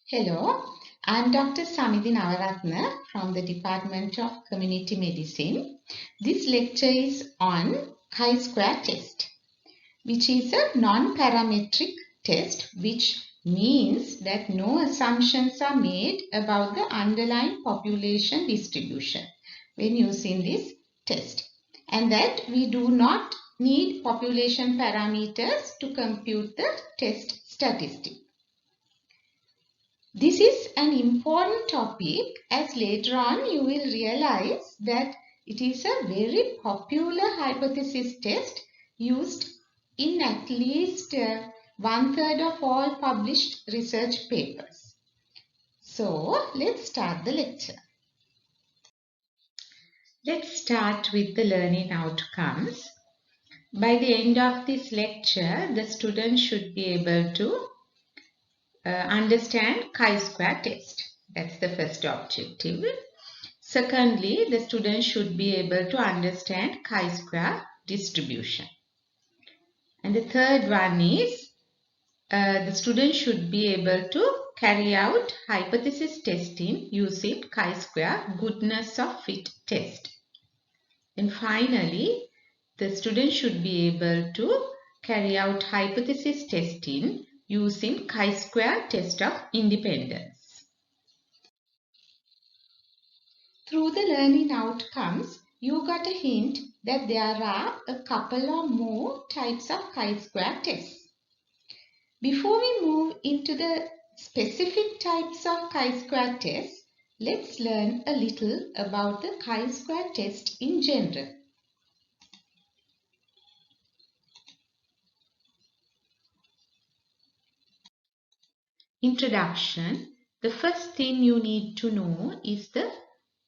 Hello, I'm Dr. Samidhi Navaratna from the Department of Community Medicine. This lecture is on chi-square test, which is a non-parametric test, which means that no assumptions are made about the underlying population distribution when using this test, and that we do not need population parameters to compute the test statistic. This is an important topic as later on you will realize that it is a very popular hypothesis test used in at least 1/3 of all published research papers. So let's start the lecture. Let's start with the learning outcomes. By the end of this lecture, the student should be able to understand chi-square test. That's the first objective. Secondly, the student should be able to understand chi-square distribution. And the third one is the student should be able to carry out hypothesis testing using chi-square goodness of fit test. And finally, the student should be able to carry out hypothesis testing using chi-square test of independence. Through the learning outcomes, you got a hint that there are a couple or more types of chi-square tests. Before we move into the specific types of chi-square tests, let's learn a little about the chi-square test in general. Introduction. The first thing you need to know is the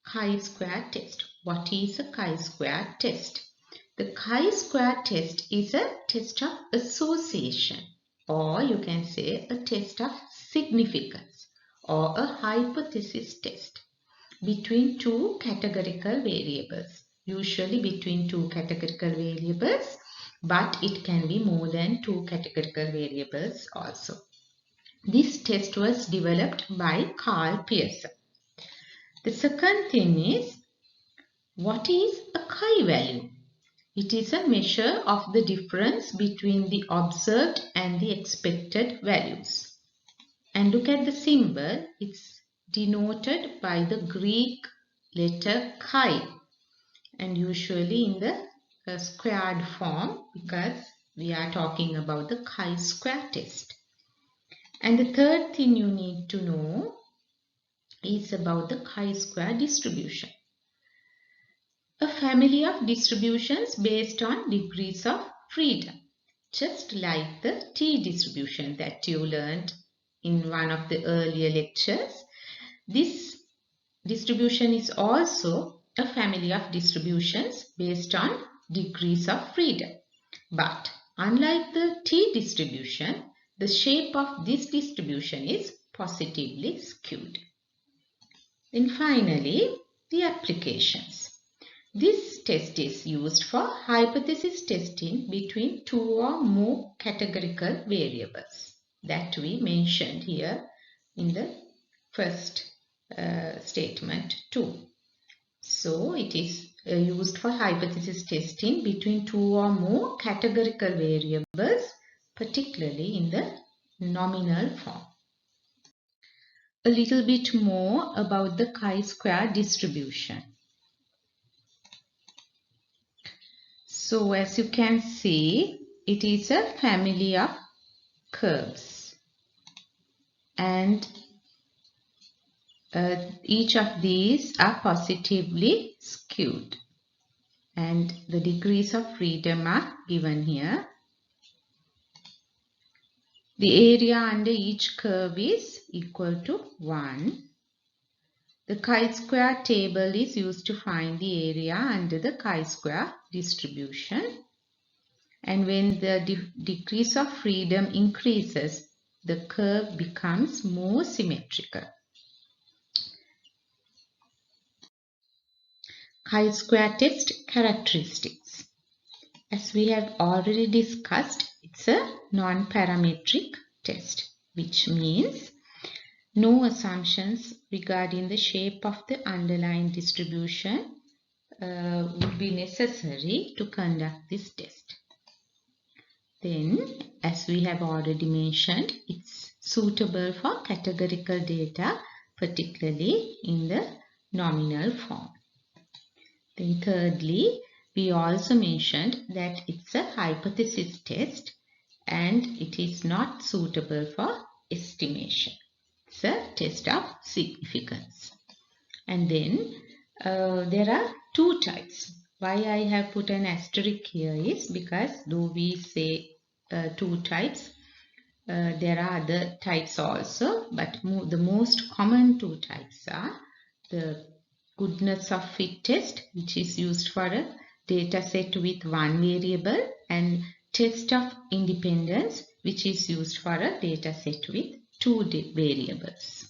chi-square test. What is a chi-square test? The chi-square test is a test of association, or you can say a test of significance, or a hypothesis test between two categorical variables, usually between two categorical variables, but it can be more than two categorical variables also. This test was developed by Carl Pearson. The second thing is, what is a chi-value? It is a measure of the difference between the observed and the expected values. And look at the symbol, it's denoted by the Greek letter chi, and usually in the squared form, because we are talking about the chi-square test. And the third thing you need to know is about the chi-square distribution. A family of distributions based on degrees of freedom, just like the T distribution that you learned in one of the earlier lectures. This distribution is also a family of distributions based on degrees of freedom. But unlike the T distribution, the shape of this distribution is positively skewed. And finally, the applications. This test is used for hypothesis testing between two or more categorical variables that we mentioned here in the first statement too. So it is used for hypothesis testing between two or more categorical variables, particularly in the nominal form. A little bit more about the chi-square distribution. So as you can see, it is a family of curves, and each of these are positively skewed, and the degrees of freedom are given here. The area under each curve is equal to 1. The chi-square table is used to find the area under the chi-square distribution. And when the degrees of freedom increases, the curve becomes more symmetrical. Chi-square test characteristics. As we have already discussed, it's a non-parametric test, which means No assumptions regarding the shape of the underlying distribution would be necessary to conduct this test. Then, as we have already mentioned, it's suitable for categorical data, particularly in the nominal form. Then thirdly, we also mentioned that it's a hypothesis test and it is not suitable for estimation. It's a test of significance. And then there are two types. Why I have put an asterisk here is because though we say two types, there are other types also, but the most common two types are the goodness of fit test, which is used for a data set with one variable, and test of independence, which is used for a data set with two variables.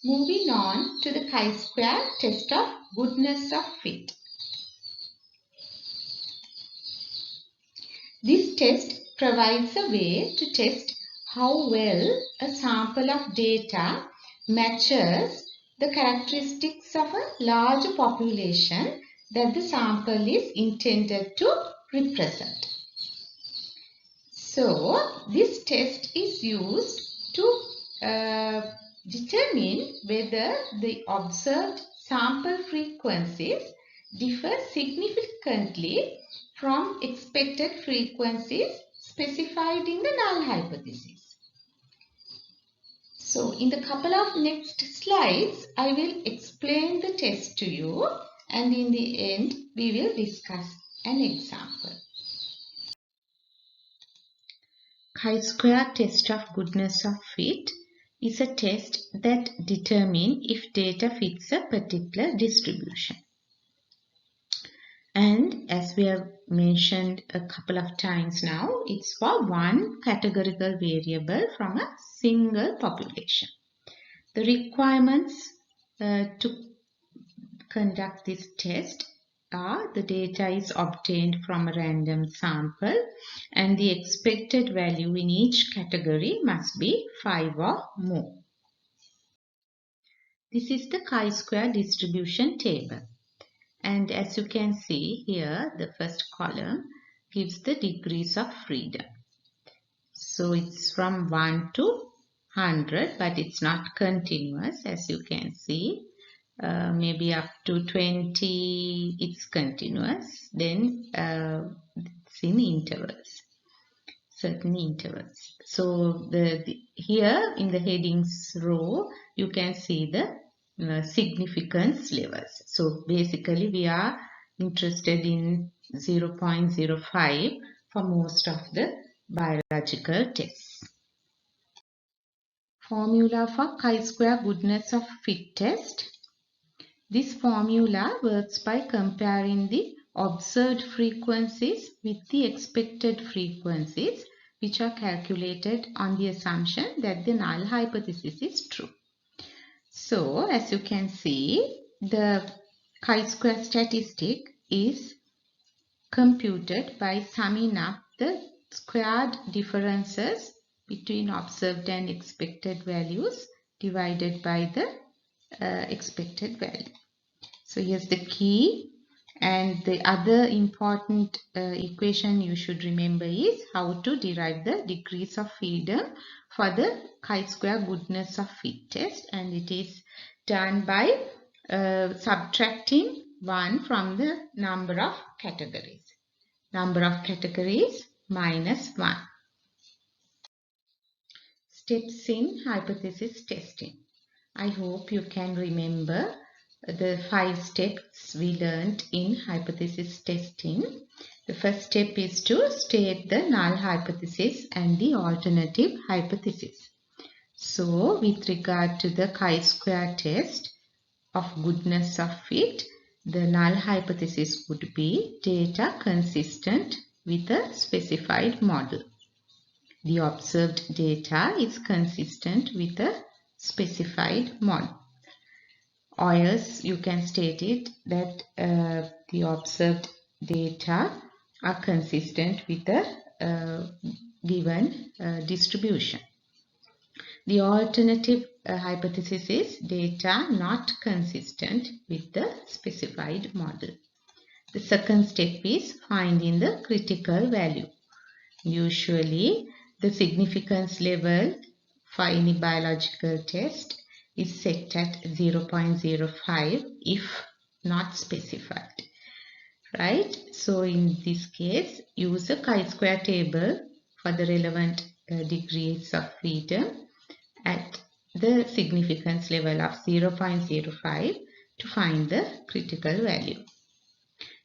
Moving on to the chi-square test of goodness of fit. This test provides a way to test how well a sample of data matches the characteristics of a large population that the sample is intended to represent. So, this test is used to determine whether the observed sample frequencies differ significantly from expected frequencies specified in the null hypothesis. So, in the couple of next slides, I will explain the test to you, and in the end, we will discuss an example. Chi-square test of goodness of fit is a test that determines if data fits a particular distribution. And as we have mentioned a couple of times now, it's for one categorical variable from a single population. The requirements to conduct this test are: the data is obtained from a random sample and the expected value in each category must be 5 or more. This is the chi-square distribution table. And as you can see here, the first column gives the degrees of freedom. So it's from 1 to 100, but it's not continuous, as you can see. Maybe up to 20 it's continuous, then it's in intervals, certain intervals. So here in the headings row you can see the significance levels. So basically we are interested in 0.05 for most of the biological tests. Formula for chi-square goodness of fit test. This formula works by comparing the observed frequencies with the expected frequencies, which are calculated on the assumption that the null hypothesis is true. So, as you can see, the chi-square statistic is computed by summing up the squared differences between observed and expected values divided by the expected value. So here's the key, and the other important equation you should remember is how to derive the degrees of freedom for the chi-square goodness of fit test, and it is done by subtracting 1 from the number of categories. Number of categories minus 1. Steps in hypothesis testing. I hope you can remember the 5 steps we learned in hypothesis testing. The first step is to state the null hypothesis and the alternative hypothesis. So, with regard to the chi-square test of goodness of fit, the null hypothesis would be data consistent with a specified model. The observed data is consistent with a specified model. Or else you can state it that the observed data are consistent with a given distribution. The alternative hypothesis is data not consistent with the specified model. The second step is finding the critical value. Usually, the significance level for any biological test is set at 0.05 if not specified. Right? So in this case, use a chi-square table for the relevant degrees of freedom at the significance level of 0.05 to find the critical value.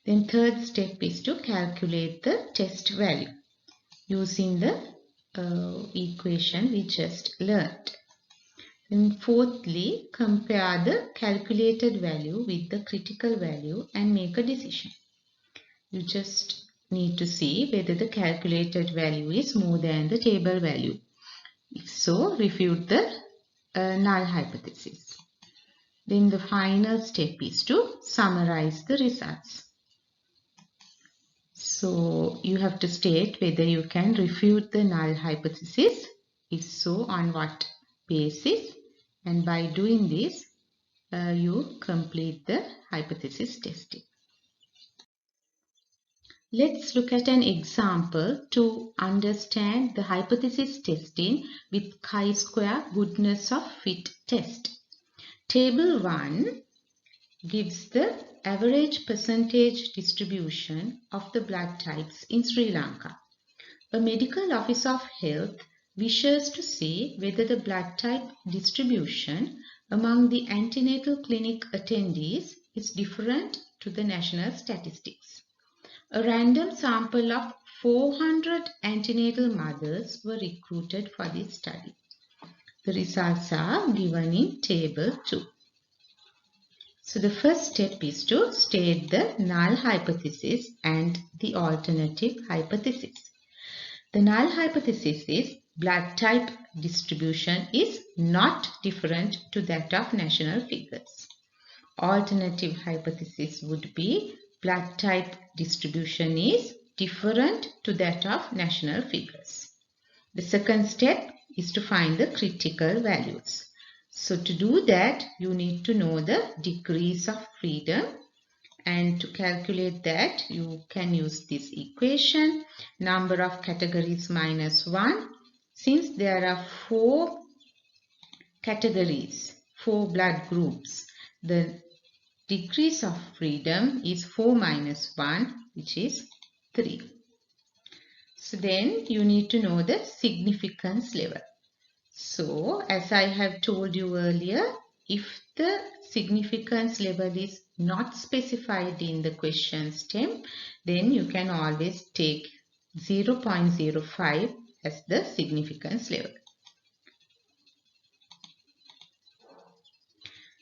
Then third step is to calculate the test value using the equation we just learned. And fourthly, compare the calculated value with the critical value and make a decision. You just need to see whether the calculated value is more than the table value. If so, refute the null hypothesis. Then the final step is to summarize the results. So you have to state whether you can refute the null hypothesis. If so, on what basis? And by doing this, you complete the hypothesis testing. Let's look at an example to understand the hypothesis testing with chi-square goodness of fit test. Table 1 gives the average percentage distribution of the blood types in Sri Lanka. A medical officer of health wishes to see whether the blood type distribution among the antenatal clinic attendees is different to the national statistics. A random sample of 400 antenatal mothers were recruited for this study. The results are given in Table 2. So the first step is to state the null hypothesis and the alternative hypothesis. The null hypothesis is blood type distribution is not different to that of national figures. Alternative hypothesis would be blood type distribution is different to that of national figures. The second step is to find the critical values. So to do that, you need to know the degrees of freedom, and to calculate that you can use this equation, number of categories minus 1. Since there are 4 categories, 4 blood groups, the degrees of freedom is 4 minus 1, which is 3. So then you need to know the significance level. So as I have told you earlier, if the significance level is not specified in the question stem, then you can always take 0.05 as the significance level.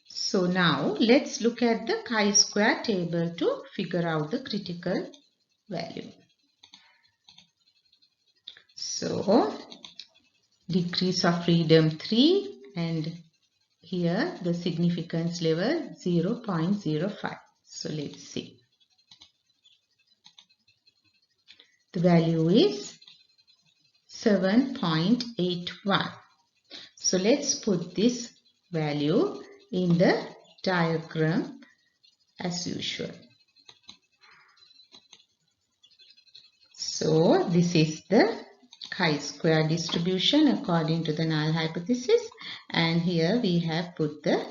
So now let's look at the chi-square table to figure out the critical value. So degrees of freedom 3 and here the significance level 0.05. So let's see. The value is 7.81. So let's put this value in the diagram as usual. So this is the chi-square distribution according to the null hypothesis, and here we have put the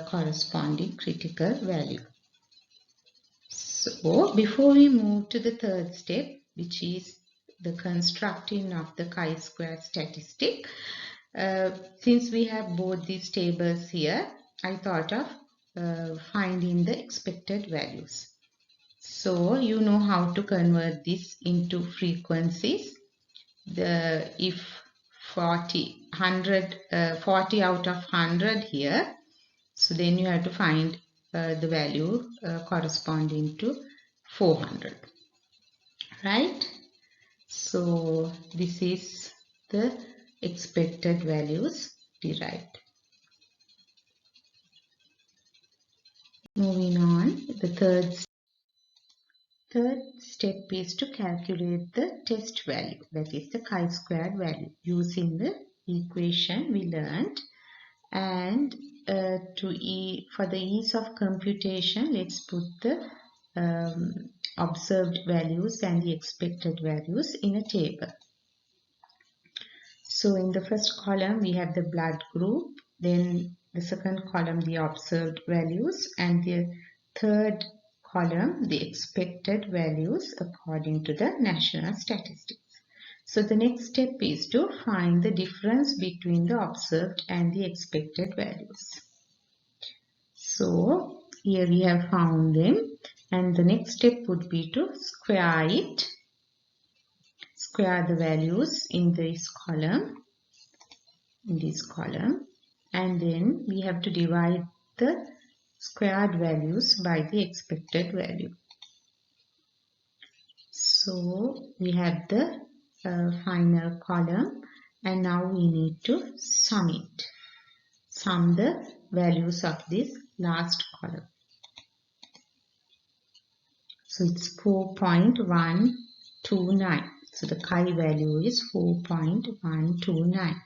corresponding critical value. So before we move to the third step, which is the constructing of the chi-square statistic, since we have both these tables here, I thought of finding the expected values. So you know how to convert this into frequencies. If 40 out of 100 here, so then you have to find the value corresponding to 400, right? So this is the expected values derived. Moving on, the third step is to calculate the test value, that is the chi-squared value, using the equation we learned, and for the ease of computation, let's put the observed values and the expected values in a table. So in the first column we have the blood group, then the second column the observed values, and the third column the expected values according to the national statistics. So the next step is to find the difference between the observed and the expected values. So here we have found them, and the next step would be to square the values in this column, and then we have to divide the squared values by the expected value. So we have the final column, and now we need to sum the values of this last column. So it's 4.129. So the chi value is 4.129.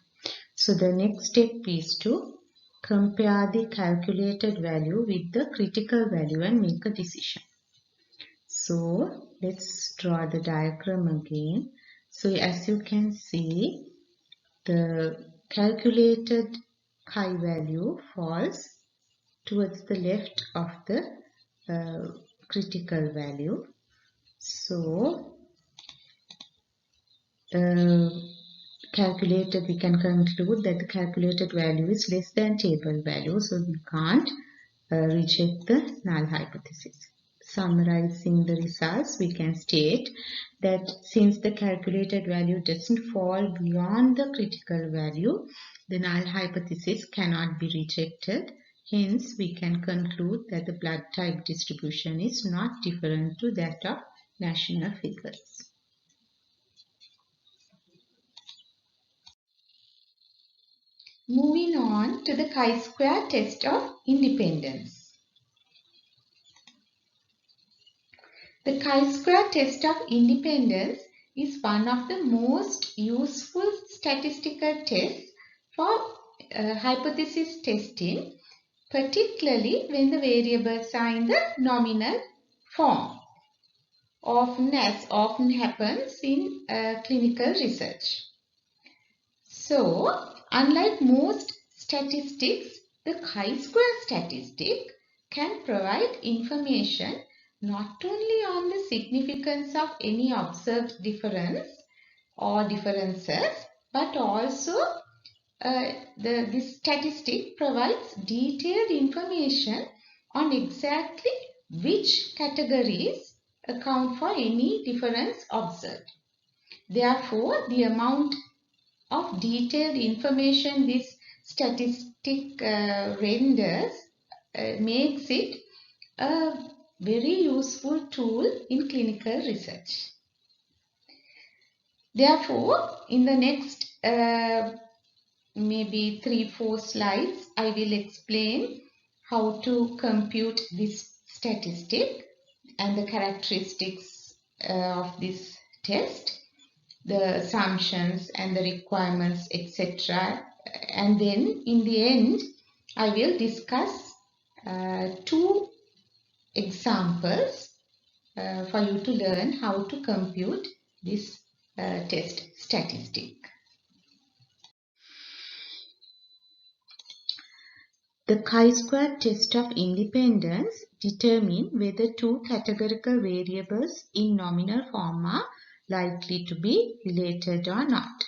So the next step is to compare the calculated value with the critical value and make a decision. So let's draw the diagram again. So as you can see, the calculated chi value falls towards the left of the critical value. So we can conclude that the calculated value is less than table value, so we can't reject the null hypothesis. Summarizing the results, we can state that since the calculated value doesn't fall beyond the critical value, the null hypothesis cannot be rejected. Hence, we can conclude that the blood type distribution is not different to that of national figures. Moving on to the chi-square test of independence. The chi-square test of independence is one of the most useful statistical tests for hypothesis testing, particularly when the variables are in the nominal form, as often happens in clinical research. So, unlike most statistics, the chi-square statistic can provide information not only on the significance of any observed difference or differences, but also this statistic provides detailed information on exactly which categories account for any difference observed. Therefore, the amount of detailed information this statistic renders makes it a very useful tool in clinical research. Therefore, in the next maybe 3-4 slides, I will explain how to compute this statistic and the characteristics of this test, the assumptions and the requirements, etc. And then in the end, I will discuss 2 examples for you to learn how to compute this test statistic. The chi-square test of independence determines whether 2 categorical variables in nominal form are likely to be related or not.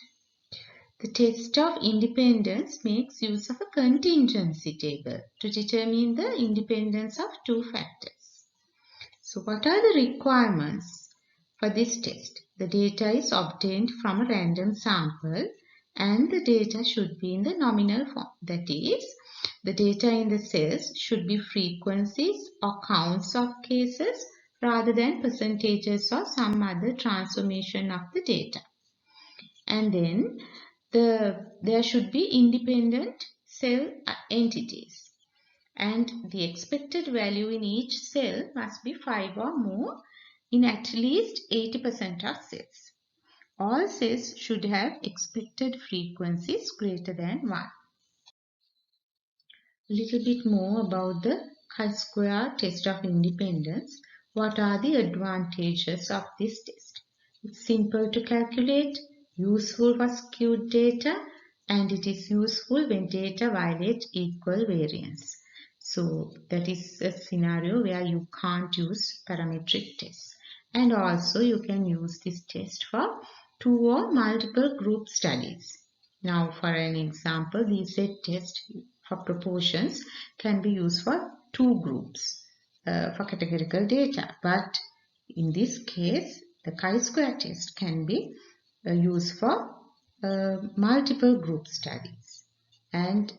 The test of independence makes use of a contingency table to determine the independence of 2 factors. So what are the requirements for this test? The data is obtained from a random sample and the data should be in the nominal form. That is, the data in the cells should be frequencies or counts of cases rather than percentages or some other transformation of the data. And then there should be independent cell entities. And the expected value in each cell must be 5 or more in at least 80% of cells. All cells should have expected frequencies greater than 1. A little bit more about the chi-square test of independence. What are the advantages of this test? It's simple to calculate, useful for skewed data, and it is useful when data violate equal variance. So that is a scenario where you can't use parametric tests. And also you can use this test for 2 or multiple group studies. Now for an example, the Z test for proportions can be used for 2 groups for categorical data. But in this case, the chi-square test can be used for multiple group studies and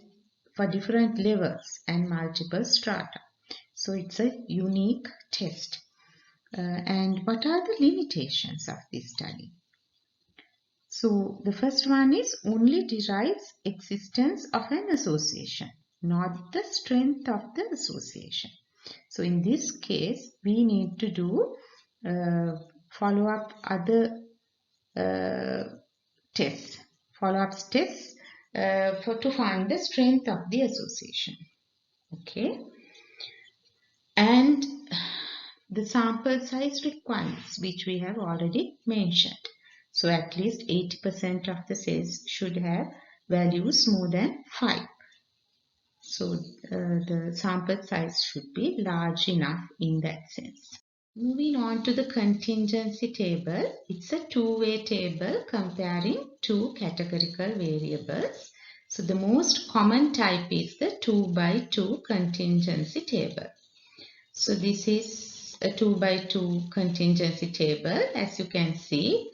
for different levels and multiple strata. So it's a unique test. And what are the limitations of this study? So the first one is only derives existence of an association, not the strength of the association. So in this case, we need to do follow-up other tests, follow-up tests to find the strength of the association. Okay, and the sample size requirements, which we have already mentioned. So at least 80% of the cells should have values more than 5. So the sample size should be large enough in that sense. Moving on to the contingency table, it's a two-way table comparing two categorical variables. So the most common type is the 2 by 2 contingency table. So this is a 2 by 2 contingency table. As you can see,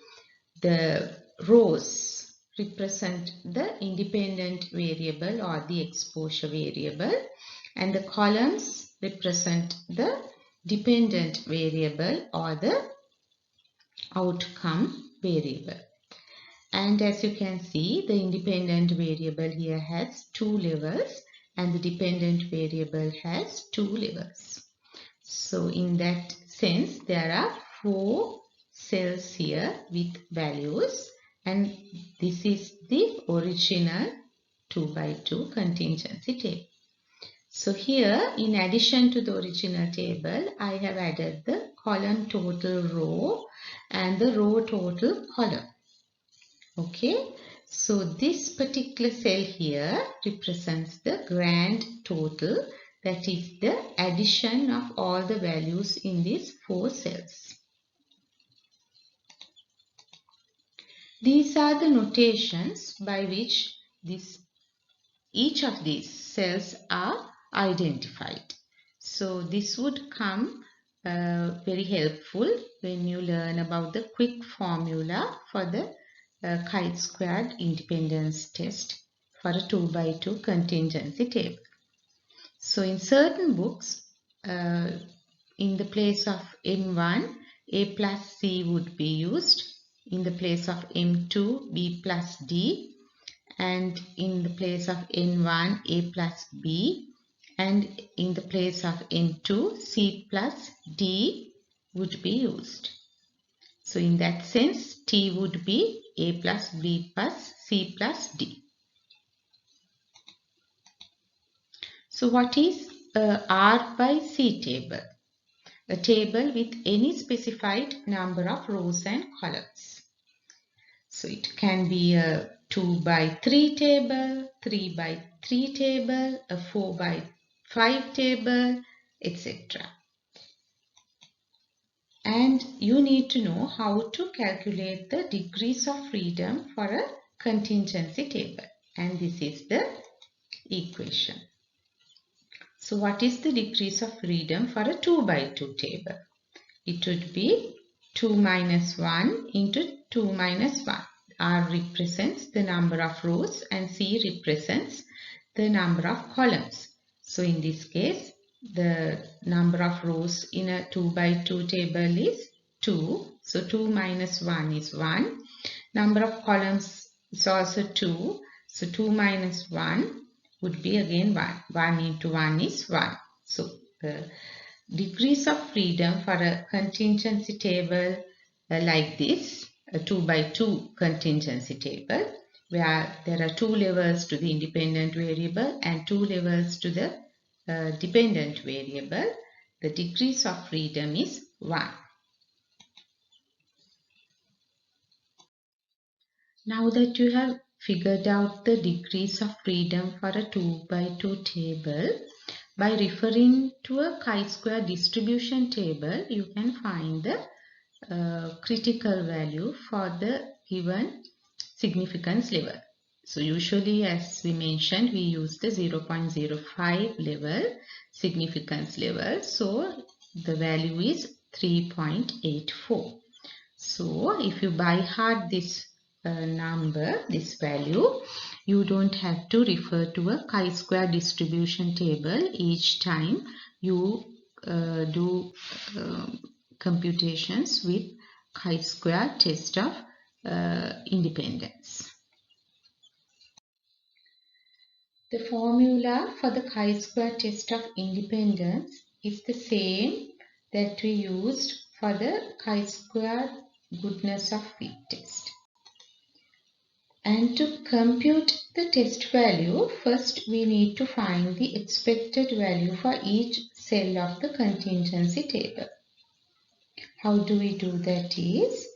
the rows represent the independent variable or the exposure variable, and the columns represent the dependent variable or the outcome variable. And as you can see, the independent variable here has 2 levels and the dependent variable has 2 levels. So in that sense, there are 4 cells here with values, and this is the original 2 by 2 contingency table. So here, in addition to the original table, I have added the column total row and the row total column. Okay, so this particular cell here represents the grand total, that is the addition of all the values in these 4 cells. These are the notations by which each of these cells are identified. So this would come very helpful when you learn about the quick formula for the chi-squared independence test for a 2 by 2 contingency table. So in certain books, in the place of M1, A plus C would be used. In the place of M2, B plus D. And in the place of N1, A plus B. And in the place of N2, C plus D would be used. So in that sense, T would be A plus B plus C plus D. So what is a R by C table? A table with any specified number of rows and columns. So it can be a 2 by 3 table, 3 by 3 table, a 4 by 5 table, etc. And you need to know how to calculate the degrees of freedom for a contingency table. And this is the equation. So what is the degrees of freedom for a 2 by 2 table? It would be 2 minus 1 into 2 minus 1. R represents the number of rows and C represents the number of columns. So in this case, the number of rows in a 2 by 2 table is 2. So 2 minus 1 is 1. Number of columns is also 2. So 2 minus 1 would be again 1. 1 into 1 is 1. So the degrees of freedom for a contingency table like this a 2 by 2 contingency table where there are 2 levels to the independent variable and 2 levels to the dependent variable, the degrees of freedom is 1. Now that you have figured out the degrees of freedom for a 2 by 2 table, by referring to a chi-square distribution table, you can find the critical value for the given significance level. So usually, as we mentioned, we use the 0.05 level significance level. So the value is 3.84. So if you by heart this number, this value, you don't have to refer to a chi-square distribution table each time you do computations with chi-square test of independence. The formula for the chi-square test of independence is the same that we used for the chi-square goodness of fit test. And to compute the test value, first we need to find the expected value for each cell of the contingency table. How do we do that is,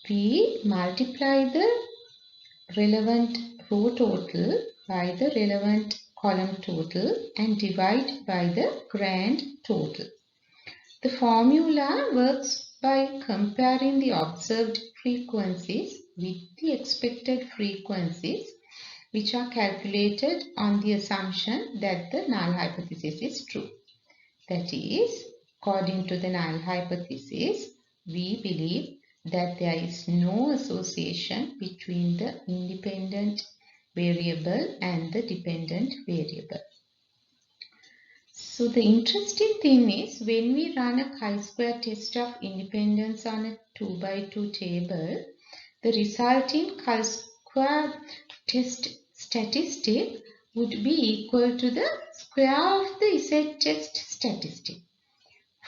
we multiply the relevant row total by the relevant column total and divide by the grand total. The formula works by comparing the observed frequencies with the expected frequencies, which are calculated on the assumption that the null hypothesis is true. That is, according to the null hypothesis, we believe that there is no association between the independent variable and the dependent variable. So the interesting thing is, when we run a chi-square test of independence on a 2 by 2 table, the resulting chi-square test statistic would be equal to the square of the z-test statistic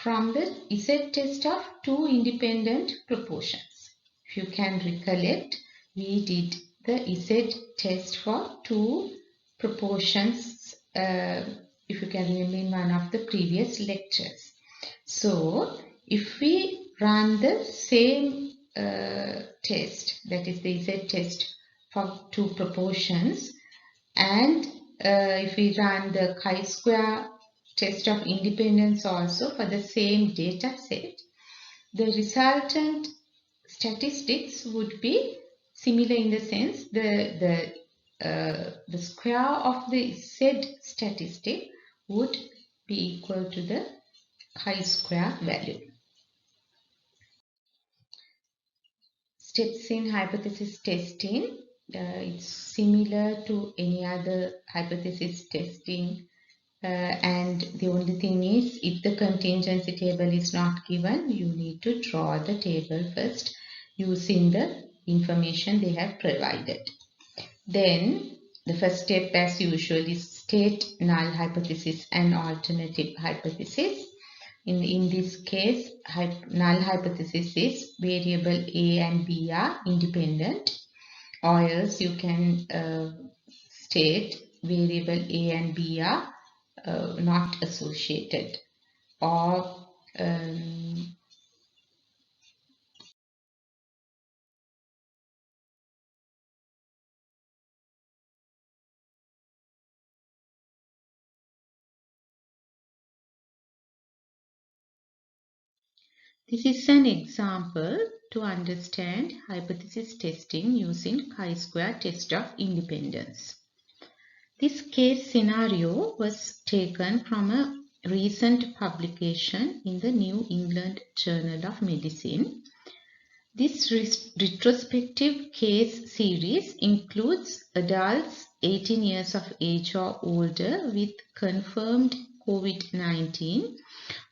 from the z-test of two independent proportions. If you can recollect, we did the z-test for two proportions, if you can remember, in one of the previous lectures. So, if we run the same test, that is the z-test for two proportions, and if we run the chi-square test of independence also for the same data set, the resultant statistics would be similar in the sense the square of the z statistic would be equal to the chi-square value. Steps in hypothesis testing. It's similar to any other hypothesis testing, and the only thing is, if the contingency table is not given, you need to draw the table first using the information they have provided. Then the first step, as usual, is state null hypothesis and alternative hypothesis. In this case, null hypothesis is variable A and B are independent, or else you can state variable A and B are not associated, or this is an example to understand hypothesis testing using chi-square test of independence. This case scenario was taken from a recent publication in the New England Journal of Medicine. This retrospective case series includes adults 18 years of age or older with confirmed COVID-19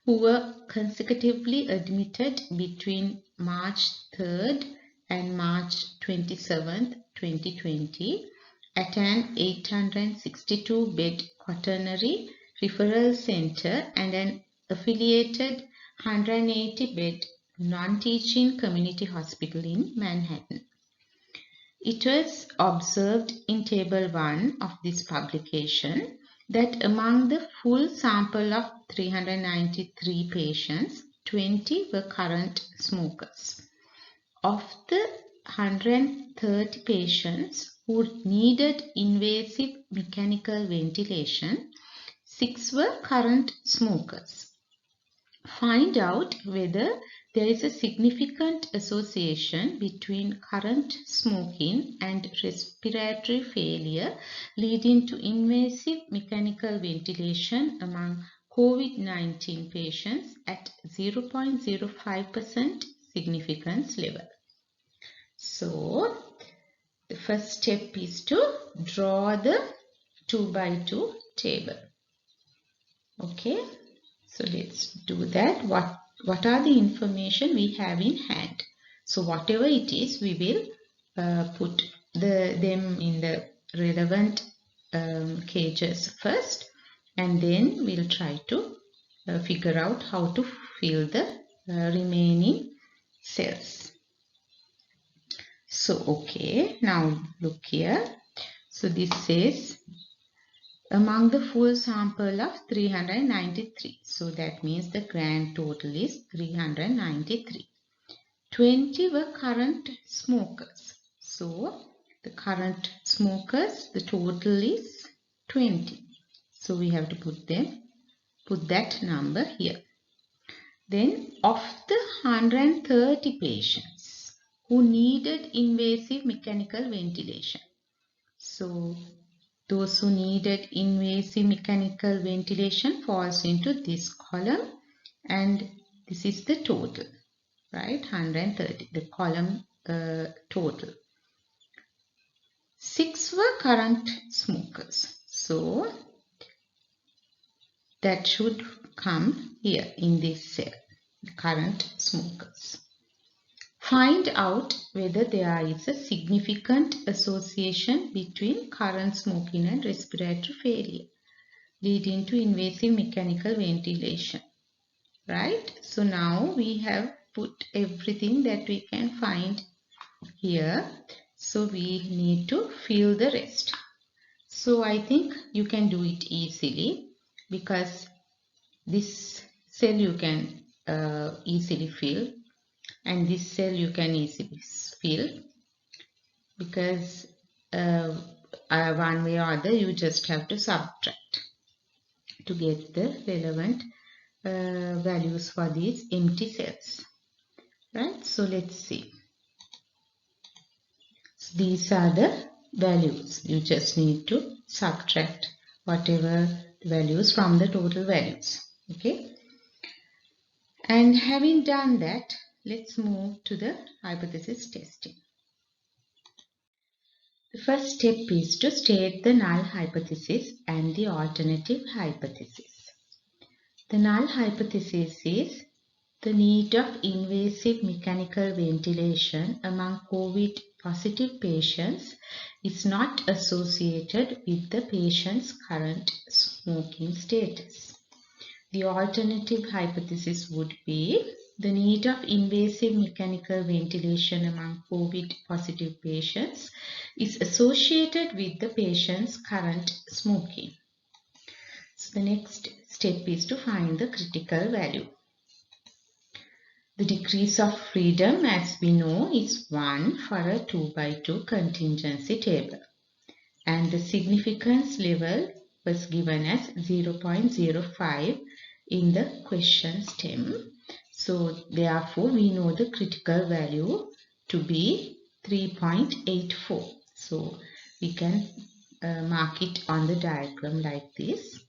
who were consecutively admitted between March 3rd and March 27th, 2020 at an 862-bed quaternary referral center and an affiliated 180-bed non-teaching community hospital in Manhattan. It was observed in Table 1 of this publication that among the full sample of 393 patients, 20 were current smokers. Of the 130 patients who needed invasive mechanical ventilation, 6 were current smokers. Find out whether there is a significant association between current smoking and respiratory failure leading to invasive mechanical ventilation among COVID-19 patients at 0.05% significance level. So, the first step is to draw the 2 by 2 table. Okay. So let's do that. What are the information we have in hand? So whatever it is, we will put them in the relevant cages first, and then we'll try to figure out how to fill the remaining cells. So okay, now look here. So this says among the full sample of 393. So that means the grand total is 393. 20 were current smokers. So the current smokers, the total is 20. So we have to put that number here. Then of the 130 patients who needed invasive mechanical ventilation. So those who needed invasive mechanical ventilation falls into this column, and this is the total, right? 130, the column total. 6 were current smokers. So that should come here in this cell, current smokers. Find out whether there is a significant association between current smoking and respiratory failure leading to invasive mechanical ventilation. Right? So now we have put everything that we can find here. So we need to fill the rest. So I think you can do it easily because this cell you can easily fill, and this cell you can easily fill because one way or other you just have to subtract to get the relevant values for these empty cells. Right? So let's see. So these are the values. You just need to subtract whatever values from the total values. Okay? And having done that, let's move to the hypothesis testing. The first step is to state the null hypothesis and the alternative hypothesis. The null hypothesis is the need of invasive mechanical ventilation among COVID-positive patients is not associated with the patient's current smoking status. The alternative hypothesis would be the need of invasive mechanical ventilation among COVID-positive patients is associated with the patient's current smoking. So the next step is to find the critical value. The degrees of freedom, as we know, is 1 for a 2 by 2 contingency table. And the significance level was given as 0.05 in the question stem. So therefore, we know the critical value to be 3.84. So we can mark it on the diagram like this.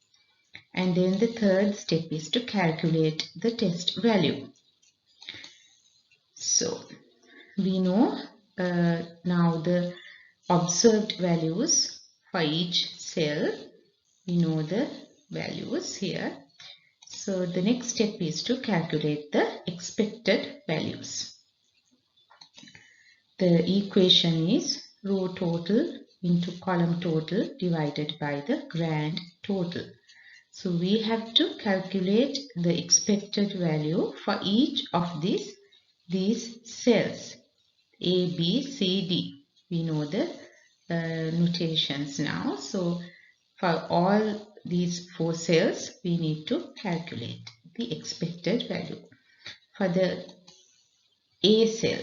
And then the third step is to calculate the test value. So we know now the observed values for each cell. We know the values here. So the next step is to calculate the expected values. The equation is row total into column total divided by the grand total. So we have to calculate the expected value for each of these these cells A, B, C, D. We know the notations now. So for all these 4 cells, we need to calculate the expected value. For the A cell,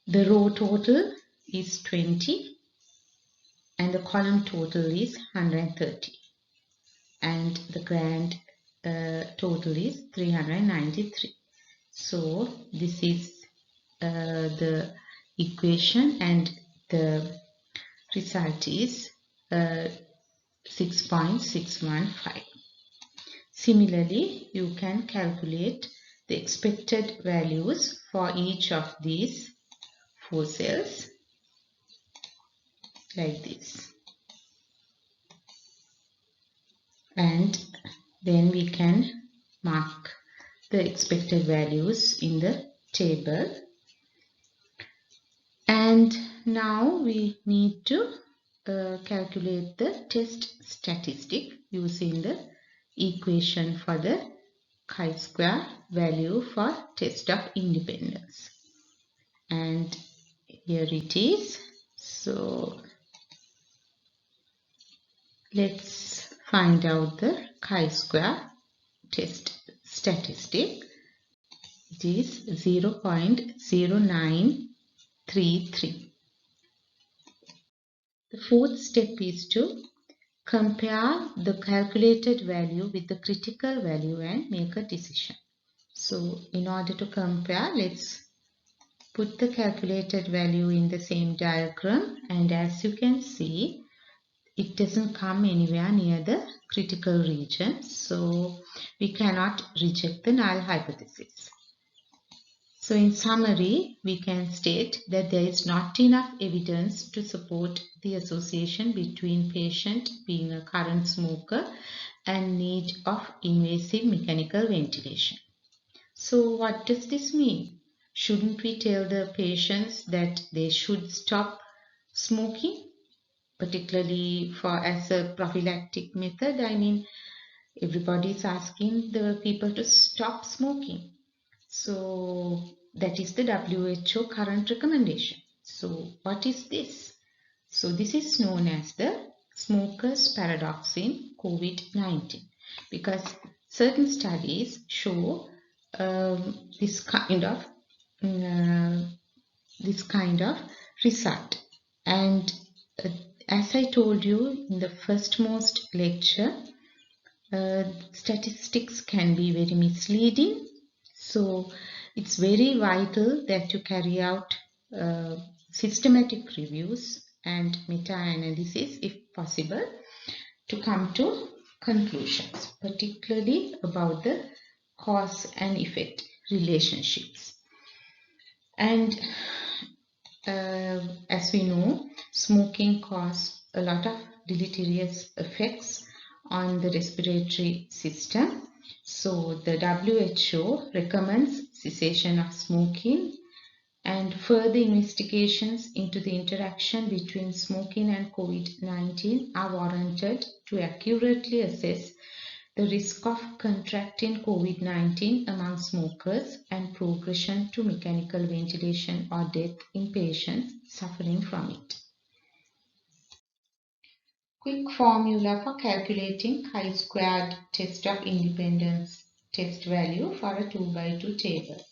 the row total is 20 and the column total is 130 and the grand total is 393. So this is the equation and the result is 6.615. Similarly, you can calculate the expected values for each of these 4 cells like this. And then we can mark the expected values in the table. And now we need to calculate the test statistic using the equation for the chi-square value for test of independence. And here it is. So let's find out the chi-square test statistic. It is 0.0933. The fourth step is to compare the calculated value with the critical value and make a decision. So in order to compare, let's put the calculated value in the same diagram, and as you can see, it doesn't come anywhere near the critical region, so we cannot reject the null hypothesis. So in summary, we can state that there is not enough evidence to support the association between patient being a current smoker and need of invasive mechanical ventilation. So what does this mean? Shouldn't we tell the patients that they should stop smoking, particularly as a prophylactic method? I mean, everybody is asking the people to stop smoking. So that is the WHO current recommendation. So what is this? So this is known as the smoker's paradox in COVID-19, because certain studies show this kind of result. And as I told you in the firstmost lecture, statistics can be very misleading. So it's very vital that you carry out systematic reviews and meta-analysis if possible to come to conclusions, particularly about the cause and effect relationships. And as we know, smoking causes a lot of deleterious effects on the respiratory system. So the WHO recommends cessation of smoking, and further investigations into the interaction between smoking and COVID-19 are warranted to accurately assess the risk of contracting COVID-19 among smokers and progression to mechanical ventilation or death in patients suffering from it. Quick formula for calculating chi-squared test of independence test value for a 2x2 table.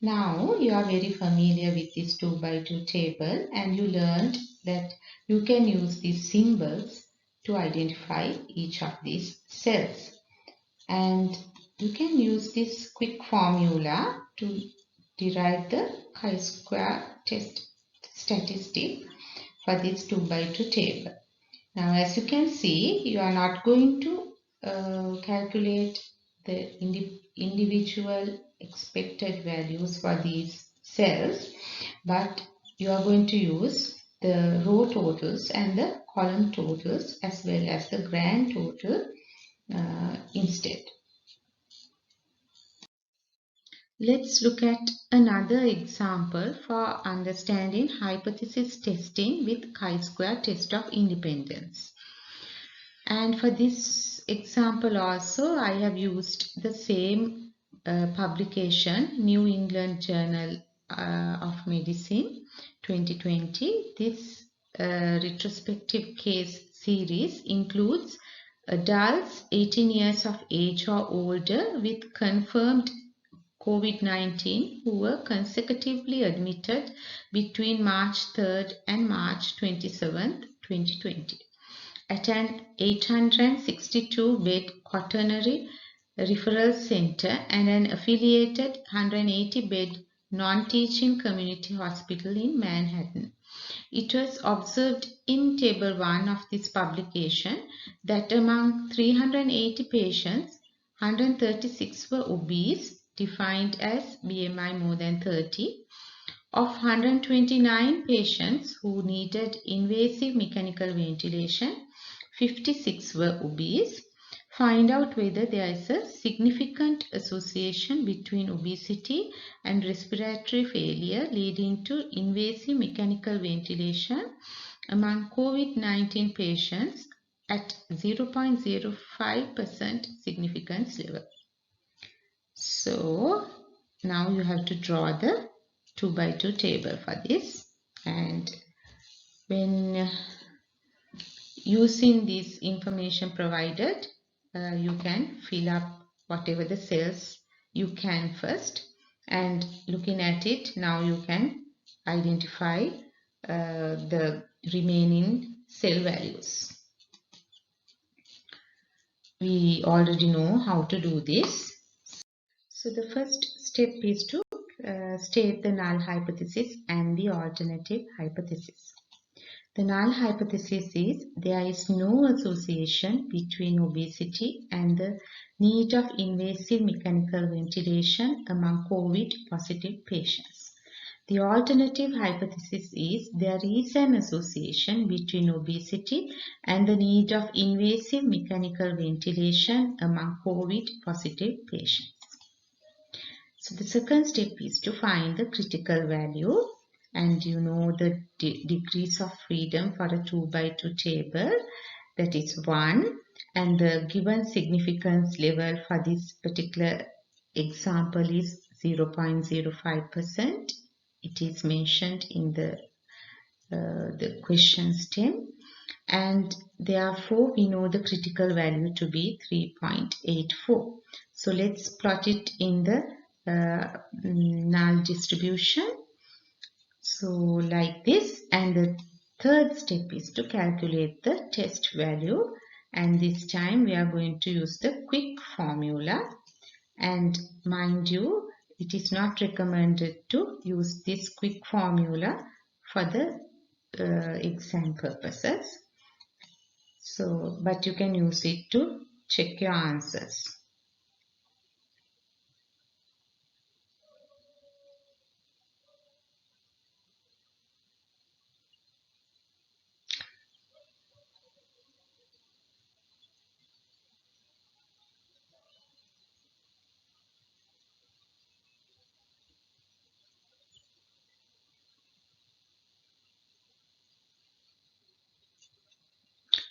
Now you are very familiar with this 2x2 table, and you learned that you can use these symbols to identify each of these cells. And you can use this quick formula to derive the chi-square test statistic for this 2x2 table. Now as you can see, you are not going to calculate the individual expected values for these cells, but you are going to use the row totals and the column totals as well as the grand total instead. Let's look at another example for understanding hypothesis testing with chi-square test of independence. And for this example also, I have used the same publication, New England Journal of Medicine 2020. This retrospective case series includes adults 18 years of age or older with confirmed COVID-19 who were consecutively admitted between March 3rd and March 27th, 2020 at an 862-bed quaternary referral center and an affiliated 180-bed non-teaching community hospital in Manhattan. It was observed in Table 1 of this publication that among 380 patients, 136 were obese, defined as BMI more than 30. Of 129 patients who needed invasive mechanical ventilation, 56 were obese. Find out whether there is a significant association between obesity and respiratory failure leading to invasive mechanical ventilation among COVID-19 patients at 0.05% significance level. So now you have to draw the 2 by 2 table for this, and when using this information provided, you can fill up whatever the cells you can first, and looking at it now you can identify the remaining cell values. We already know how to do this. So the first step is to state the null hypothesis and the alternative hypothesis. The null hypothesis is there is no association between obesity and the need of invasive mechanical ventilation among COVID-positive patients. The alternative hypothesis is there is an association between obesity and the need of invasive mechanical ventilation among COVID-positive patients. So the second step is to find the critical value, and you know the degrees of freedom for a 2 by 2 table, that is 1, and the given significance level for this particular example is 0.05%. It is mentioned in the question stem, and therefore we know the critical value to be 3.84. So let's plot it in the null distribution, so like this. And the third step is to calculate the test value, and this time we are going to use the quick formula, and mind you, it is not recommended to use this quick formula for the exam purposes, so but you can use it to check your answers.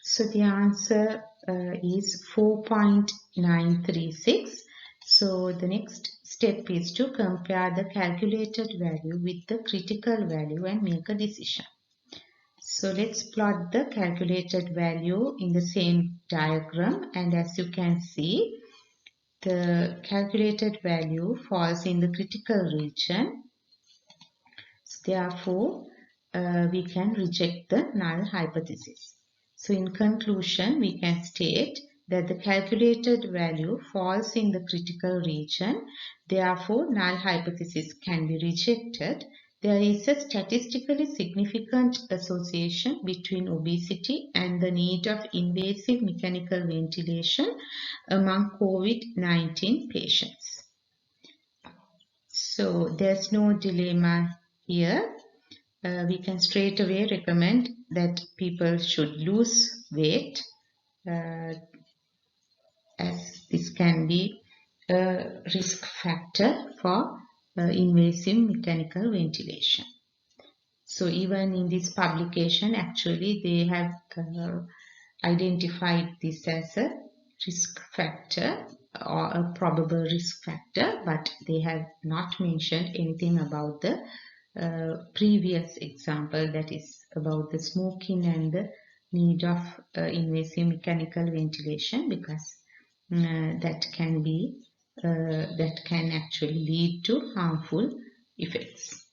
So the answer is 4.936. So the next step is to compare the calculated value with the critical value and make a decision. So let's plot the calculated value in the same diagram, and as you can see, the calculated value falls in the critical region. So therefore, we can reject the null hypothesis. So in conclusion, we can state that the calculated value falls in the critical region. Therefore, null hypothesis can be rejected. There is a statistically significant association between obesity and the need of invasive mechanical ventilation among COVID-19 patients. So there's no dilemma here. We can straight away recommend that people should lose weight, as this can be a risk factor for invasive mechanical ventilation. So even in this publication, actually they have identified this as a risk factor. or a probable risk factor, but they have not mentioned anything about the previous example, that is about the smoking and the need of invasive mechanical ventilation, because that can actually lead to harmful effects.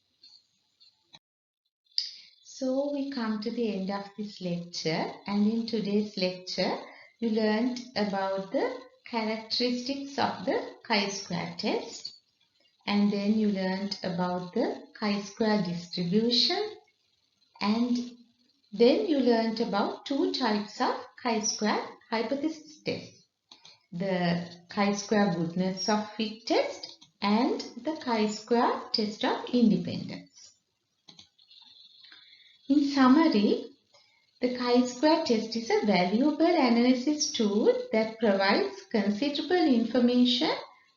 So we come to the end of this lecture, and in today's lecture you learned about the characteristics of the chi-square test, and then you learned about the chi-square distribution, and then you learned about two types of chi-square hypothesis tests: the chi-square goodness of fit test and the chi-square test of independence. In summary, the chi-square test is a valuable analysis tool that provides considerable information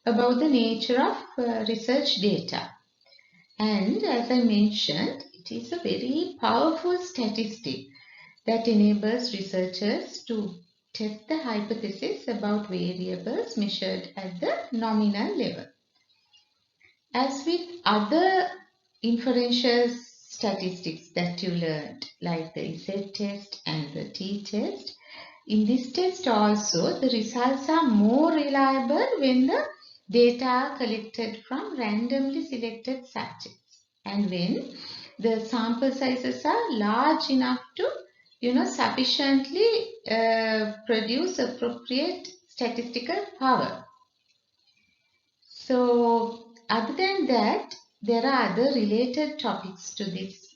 about the nature of research data. And as I mentioned, it is a very powerful statistic that enables researchers to test the hypothesis about variables measured at the nominal level. As with other inferential statistics that you learned, like the Z test and the T test, in this test also the results are more reliable when the data are collected from randomly selected subjects, and when the sample sizes are large enough to sufficiently produce appropriate statistical power. So other than that, there are other related topics to this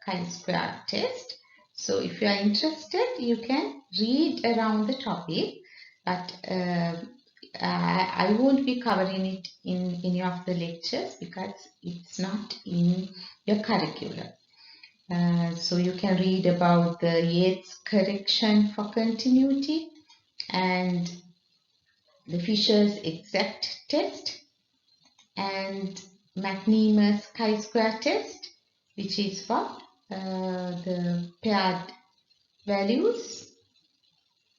chi-square test. So if you are interested, you can read around the topic, but I won't be covering it in any of the lectures because it's not in your curriculum. So you can read about the Yates correction for continuity and the Fisher's exact test and McNemar's chi-square test, which is for the paired values.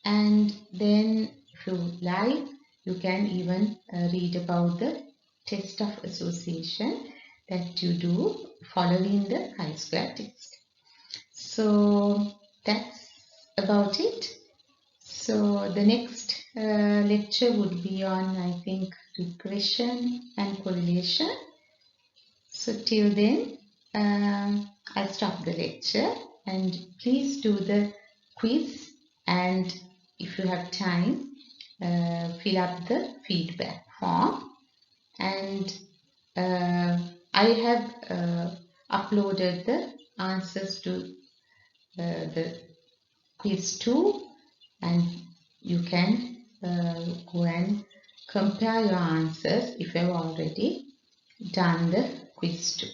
And then if you like, you can even read about the test of association that you do following the chi-square test. So that's about it. So the next lecture would be on, I think, regression and correlation. So till then, I'll stop the lecture, and please do the quiz, and if you have time, fill up the feedback form. And I have uploaded the answers to the quiz 2, and you can go and compare your answers if you have already done the quiz 2.